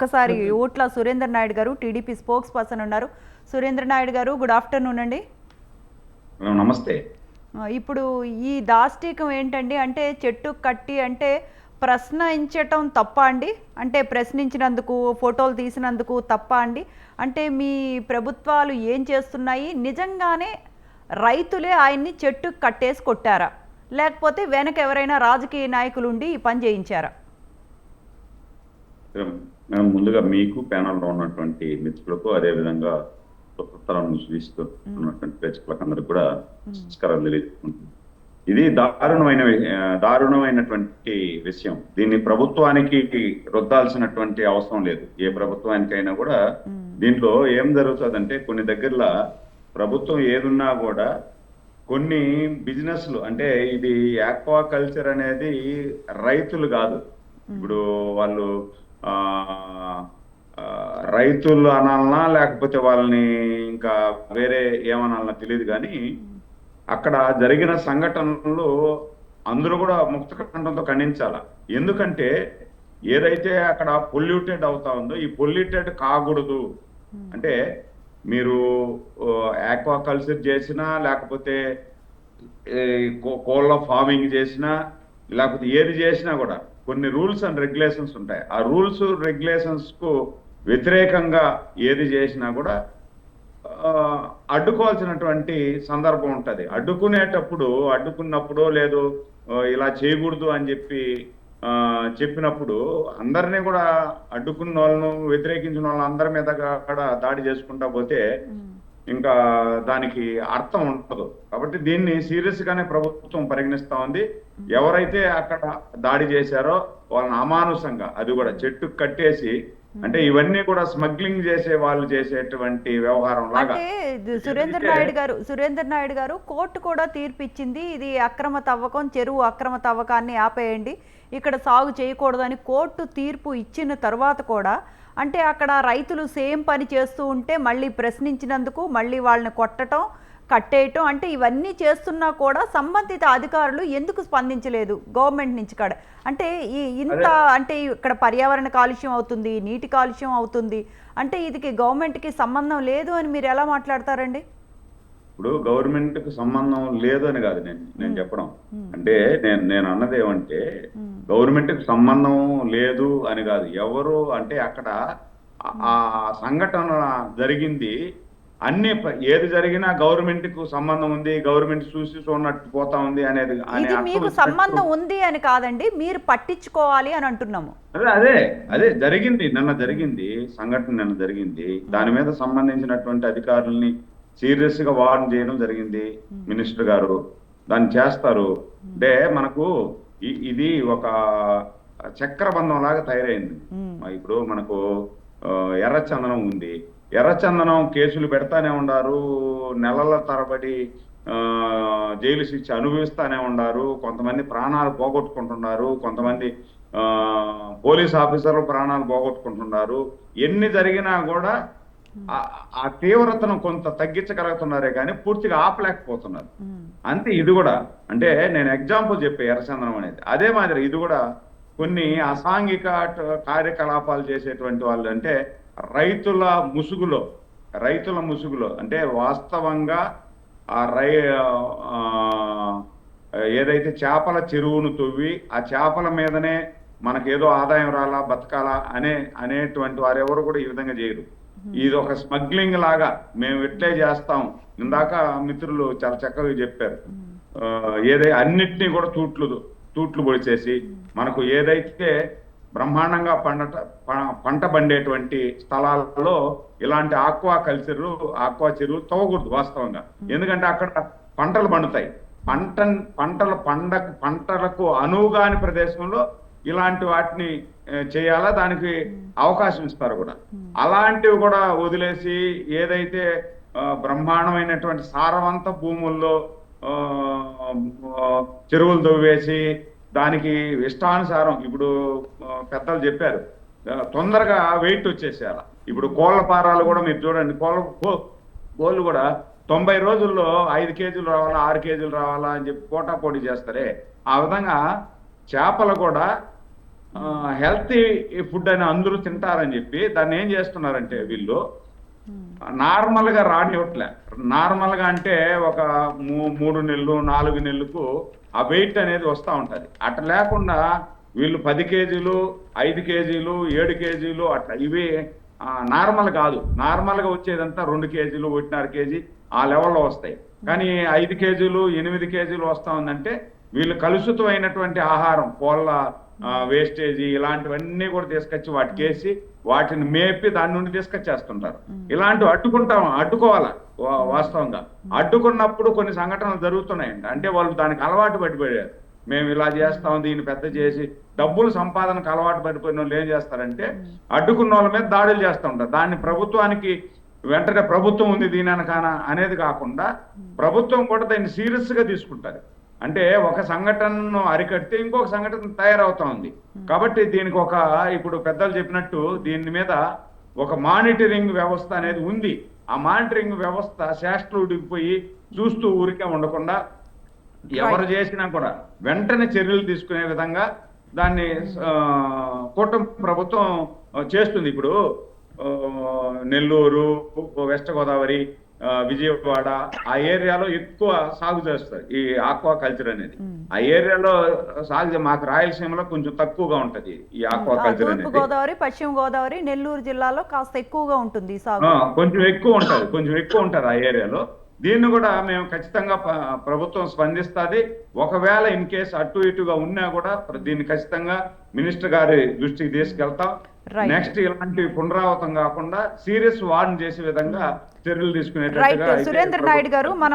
ఒకసారి ఓట్ల సురేందర్ నాయుడు గారు టీడీపీ స్పోక్స్ పర్సన్ ఉన్నారు. సురేందర్ నాయుడు గారు, గుడ్ ఆఫ్టర్నూన్ అండి. నమస్తే. ఇప్పుడు ఈ దాష్టీకం ఏంటండి? అంటే చెట్టు కట్టి అంటే ప్రశ్నించటం తప్ప అండి? అంటే ప్రశ్నించినందుకు ఫోటోలు తీసినందుకు తప్ప అండి? అంటే మీ ప్రభుత్వాలు ఏం చేస్తున్నాయి? నిజంగానే రైతులే ఆయన్ని చెట్టు కట్టేసి కొట్టారా, లేకపోతే వెనక ఎవరైనా రాజకీయ నాయకులు ఉండి ఈ పని చేయించారా? మేము ముందుగా మీకు ప్యానల్లో ఉన్నటువంటి మిత్రులకు, అదేవిధంగా స్వతంత్రాలను సూచిస్తూ ఉన్నటువంటి ప్రేక్షకులకు అందరికి కూడా నమస్కారం తెలియజేసుకుంటున్నాం. ఇది దారుణమైనటువంటి విషయం. దీన్ని ప్రభుత్వానికి రుద్దాల్సినటువంటి అవసరం లేదు. ఏ ప్రభుత్వానికైనా కూడా దీంట్లో ఏం జరుగుతుందంటే, కొన్ని దగ్గరలో ప్రభుత్వం ఏదున్నా కూడా కొన్ని బిజినెస్లు, అంటే ఇది ఆక్వా కల్చర్ అనేది రైతులు కాదు. ఇప్పుడు వాళ్ళు రైతులు అనాలనా లేకపోతే వాళ్ళని ఇంకా వేరే ఏమనాలనా తెలియదు, కానీ అక్కడ జరిగిన సంఘటనలు అందరూ కూడా ముక్తకంఠంతో ఖండించాల. ఎందుకంటే ఏదైతే అక్కడ పొల్యూటెడ్ అవుతా ఉందో, ఈ పొల్యూటెడ్ కాకూడదు. అంటే మీరు ఆక్వా కల్చర్ చేసినా, లేకపోతే కోళ్ళ ఫార్మింగ్ చేసినా, లేకపోతే ఏది చేసినా కూడా కొన్ని రూల్స్ అండ్ రెగ్యులేషన్స్ ఉంటాయి. ఆ రూల్స్ రెగ్యులేషన్స్ కు వ్యతిరేకంగా ఏది చేసినా కూడా అడ్డుకోవాల్సినటువంటి సందర్భం ఉంటుంది. అడ్డుకున్నప్పుడు లేదు ఇలా చేయకూడదు అని చెప్పినప్పుడు అందరినీ కూడా అడ్డుకున్న వాళ్ళను, వ్యతిరేకించిన వాళ్ళని అందరి మీద కూడా దాడి చేసుకుంటా పోతే ఇంకా దానికి అర్థం ఉండదు. కాబట్టి దీన్ని సీరియస్ గానే ప్రభుత్వం పరిగణిస్తా ఉంది. ఎవరైతే అక్కడ దాడి చేశారో వాళ్ళని అమానుషంగా, అది కూడా చెట్టు కట్టేసి, అంటే ఇవన్నీ కూడా స్మగ్లింగ్ చేసే వాళ్ళు చేసేటువంటి వ్యవహారం లాగా. సురేందర్ నాయుడు గారు కోర్టు కూడా తీర్పు ఇచ్చింది. ఇది అక్రమ తవ్వకం, చెరువు అక్రమ తవ్వకాన్ని ఆపేయండి, ఇక్కడ సాగు చేయకూడదని కోర్టు తీర్పు ఇచ్చిన తర్వాత కూడా అంటే అక్కడ రైతులు సేమ్ పని చేస్తూ ఉంటే మళ్ళీ ప్రశ్నించినందుకు మళ్ళీ వాళ్ళని కొట్టడం, కట్టేయటం, అంటే ఇవన్నీ చేస్తున్నా కూడా సంబంధిత అధికారులు ఎందుకు స్పందించలేదు గవర్నమెంట్ నుంచి? అంటే అంటే ఇక్కడ పర్యావరణ కాలుష్యం అవుతుంది, నీటి కాలుష్యం అవుతుంది, అంటే ఇది గవర్నమెంట్కి సంబంధం లేదు అని మీరు ఎలా మాట్లాడతారండి? ఇప్పుడు గవర్నమెంట్ కు సంబంధం లేదు అని కాదు నేను చెప్పడం. అంటే నేను అన్నది ఏమంటే, గవర్నమెంట్ కు సంబంధం లేదు అని కాదు. ఎవరు అంటే అక్కడ ఆ సంఘటన జరిగింది, అన్ని ఏది జరిగినా గవర్నమెంట్ కు సంబంధం ఉంది, గవర్నమెంట్ చూసి చూడనట్టు పోతా ఉంది అనేది. మీకు సంబంధం ఉంది అని కాదండి, మీరు పట్టించుకోవాలి అని అంటున్నాము. అదే జరిగింది, సంఘటన నిన్న జరిగింది. దాని మీద సంబంధించినటువంటి అధికారుల్ని సీరియస్ గా వార్న్ చేయడం జరిగింది మినిస్టర్ గారు. దాన్ని చేస్తారు. అంటే మనకు ఇది ఒక చక్రబంధం లాగా తయారైంది. ఇప్పుడు మనకు ఎర్రచందనం ఉంది, ఎర్రచందనం కేసులు పెడతానే ఉన్నారు, నెలల తరబడి జైలు శిక్ష అనుభవిస్తానే ఉన్నారు, కొంతమంది ప్రాణాలు పోగొట్టుకుంటున్నారు, కొంతమంది పోలీస్ ఆఫీసర్లు ప్రాణాలు పోగొట్టుకుంటున్నారు. ఎన్ని జరిగినా కూడా ఆ తీవ్రతను కొంత తగ్గించగలుగుతున్నారే కానీ పూర్తిగా ఆపలేకపోతున్నారు. అంతే ఇది కూడా. అంటే నేను ఎగ్జాంపుల్ చెప్పే ఎర్రచందనం అనేది అదే మాదిరి ఇది కూడా కొన్ని అసాంఘిక కార్యకలాపాలు చేసేటువంటి వాళ్ళు, అంటే రైతుల ముసుగులో అంటే వాస్తవంగా ఏదైతే చేపల చెరువును తవ్వి ఆ చేపల మీదనే మనకేదో ఆదాయం రాలా, బతకాలా అనేటువంటి వారెవరు కూడా ఈ విధంగా చేయరు. ఇది ఒక స్మగ్లింగ్ లాగా మేము ఎట్లే చేస్తాం. ఇందాక మిత్రులు చాలా చక్కగా చెప్పారు. అన్నిటినీ కూడా తూట్లు పొడిచేసి మనకు ఏదైతే బ్రహ్మాండంగా పంట పండేటువంటి స్థలాల్లో ఇలాంటి ఆక్వా చెరువులు తవ్వకూడదు వాస్తవంగా. ఎందుకంటే అక్కడ పంటలు పండుతాయి. పంటలకు అనువుగాని ప్రదేశంలో ఇలాంటి వాటిని చేయాలా, దానికి అవకాశం ఇస్తారు కూడా. అలాంటివి కూడా వదిలేసి ఏదైతే బ్రహ్మాండమైనటువంటి సారవంత భూముల్లో చెరువులు తవ్వేసి దానికి ఇష్టానుసారం, ఇప్పుడు పెద్దలు చెప్పారు, తొందరగా వెయిట్ వచ్చేసేయాల. ఇప్పుడు కోళ్ల ఫారాలు కూడా మీరు చూడండి, కోళ్ళు కూడా 90 రోజుల్లో 5 కేజీలు రావాలా, 6 కేజీలు రావాలా అని చెప్పి పోటాపోటీ చేస్తారే, ఆ విధంగా చేపలు కూడా హెల్తీ ఫుడ్ అని అందరూ తింటారని చెప్పి దాన్ని ఏం చేస్తున్నారంటే వీళ్ళు నార్మల్ గా రానివ్వట్లే. నార్మల్ గా అంటే ఒక 3 నెలలు 4 నెలలకు ఆ వెయిట్ అనేది వస్తూ ఉంటది. అట్లా లేకుండా వీళ్ళు 10 కేజీలు 5 కేజీలు 7 కేజీలు అట్లా ఇవి నార్మల్ కాదు. నార్మల్ గా వచ్చేదంతా 2 కేజీలు 1.5 కేజీ ఆ లెవెల్లో వస్తాయి. కానీ 5 కేజీలు 8 కేజీలు వస్తా ఉందంటే వీళ్ళు కలుషితమైనటువంటి ఆహారం, కోళ్ళ వేస్టేజీ ఇలాంటివన్నీ కూడా తీసుకొచ్చి వాటికేసి వాటిని మేపి దాని నుండి తీసుకొచ్చేస్తుంటారు. ఇలాంటివి అడ్డుకోవాలా వాస్తవంగా. అడ్డుకున్నప్పుడు కొన్ని సంఘటనలు జరుగుతున్నాయండి. అంటే వాళ్ళు దానికి అలవాటు పడిపోయారు. మేము ఇలా చేస్తాం, దీన్ని పెద్ద చేసి డబ్బులు సంపాదనకు అలవాటు పడిపోయిన వాళ్ళు ఏం చేస్తారంటే అడ్డుకున్న వాళ్ళ మీద దాడులు చేస్తూ ఉంటారు. దాన్ని ప్రభుత్వానికి వెంటనే ప్రభుత్వం ఉంది దీని అనకాన అనేది కాకుండా ప్రభుత్వం కూడా దాన్ని సీరియస్ గా తీసుకుంటారు. అంటే ఒక సంఘటనను అరికడితే ఇంకొక సంఘటన తయారవుతా ఉంది. కాబట్టి దీనికి ఇప్పుడు పెద్దలు చెప్పినట్టు దీని మీద ఒక మానిటరింగ్ వ్యవస్థ అనేది ఉంది. ఆ మానిటరింగ్ వ్యవస్థ శాస్త్రం ఉడికిపోయి చూస్తూ ఊరికే ఉండకుండా ఎవరు చేసినా కూడా వెంటనే చర్యలు తీసుకునే విధంగా దాన్ని కూటమి ప్రభుత్వం చేస్తుంది. ఇప్పుడు నెల్లూరు, వెస్ట్ గోదావరి, విజయవాడ ఆ ఏరియాలో ఎక్కువ సాగు చేస్తారు ఈ ఆక్వా కల్చర్ అనేది. ఆ ఏరియాలో సాగు మాకు రాయలసీమలో కొంచెం తక్కువగా ఉంటది ఈ ఆక్వా కల్చర్ అనేది. తూర్పు గోదావరి, పశ్చిమ గోదావరి, నెల్లూరు జిల్లాలో కాస్త ఎక్కువగా ఉంటుంది సాగు. కొంచెం ఎక్కువ ఉంటది ఆ ఏరియాలో. దీన్ని కూడా మేము ఖచ్చితంగా ప్రభుత్వం స్పందిస్తుంది. ఒకవేళ ఇన్ కేసు అటు ఇటుగా ఉన్నా కూడా దీన్ని ఖచ్చితంగా మినిస్టర్ గారి దృష్టికి తీసుకెళ్తాం. నెక్స్ట్ ఇలాంటి పునరావృతం కాకుండా సీరియస్ వార్న్ చేసే విధంగా చర్యలు తీసుకునేటట్టుగా. సురేంద్ర నాయుడు గారు, మనం